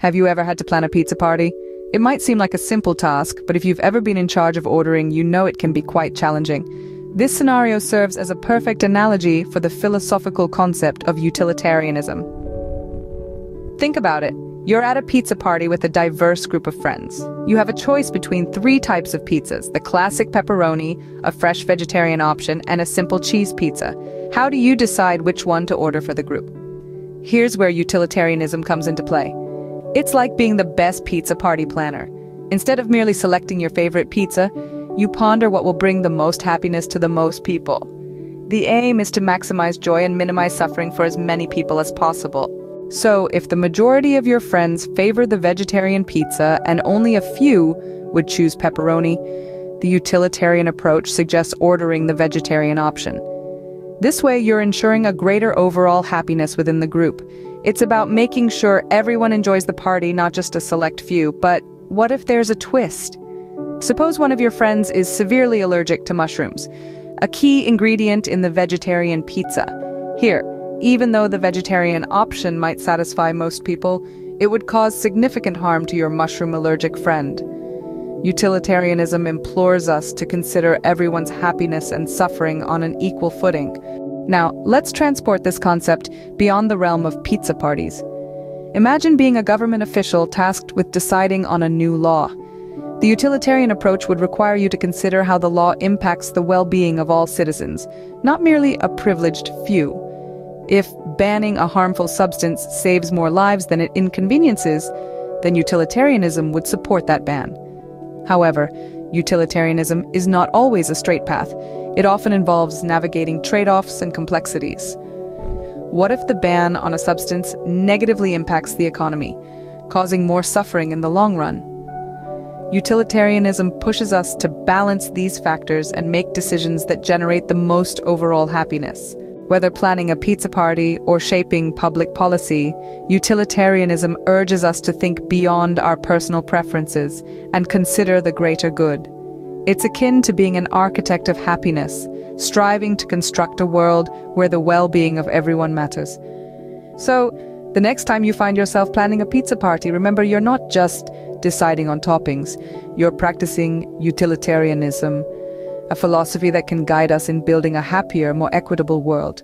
Have you ever had to plan a pizza party? It might seem like a simple task, but if you've ever been in charge of ordering, you know it can be quite challenging. This scenario serves as a perfect analogy for the philosophical concept of utilitarianism. Think about it. You're at a pizza party with a diverse group of friends. You have a choice between 3 types of pizzas: the classic pepperoni, a fresh vegetarian option, and a simple cheese pizza. How do you decide which one to order for the group? Here's where utilitarianism comes into play. It's like being the best pizza party planner. Instead of merely selecting your favorite pizza, you ponder what will bring the most happiness to the most people. The aim is to maximize joy and minimize suffering for as many people as possible. So, if the majority of your friends favor the vegetarian pizza and only a few would choose pepperoni, the utilitarian approach suggests ordering the vegetarian option. This way, you're ensuring a greater overall happiness within the group. It's about making sure everyone enjoys the party, not just a select few. But what if there's a twist? Suppose one of your friends is severely allergic to mushrooms, a key ingredient in the vegetarian pizza. Here, even though the vegetarian option might satisfy most people, it would cause significant harm to your mushroom-allergic friend. Utilitarianism implores us to consider everyone's happiness and suffering on an equal footing. Now, let's transport this concept beyond the realm of pizza parties. Imagine being a government official tasked with deciding on a new law. The utilitarian approach would require you to consider how the law impacts the well-being of all citizens, not merely a privileged few. If banning a harmful substance saves more lives than it inconveniences, then utilitarianism would support that ban. However, utilitarianism is not always a straight path. It often involves navigating trade-offs and complexities. What if the ban on a substance negatively impacts the economy, causing more suffering in the long run? Utilitarianism pushes us to balance these factors and make decisions that generate the most overall happiness. Whether planning a pizza party or shaping public policy, utilitarianism urges us to think beyond our personal preferences and consider the greater good. It's akin to being an architect of happiness, striving to construct a world where the well-being of everyone matters. So, the next time you find yourself planning a pizza party, remember you're not just deciding on toppings, you're practicing utilitarianism, a philosophy that can guide us in building a happier, more equitable world.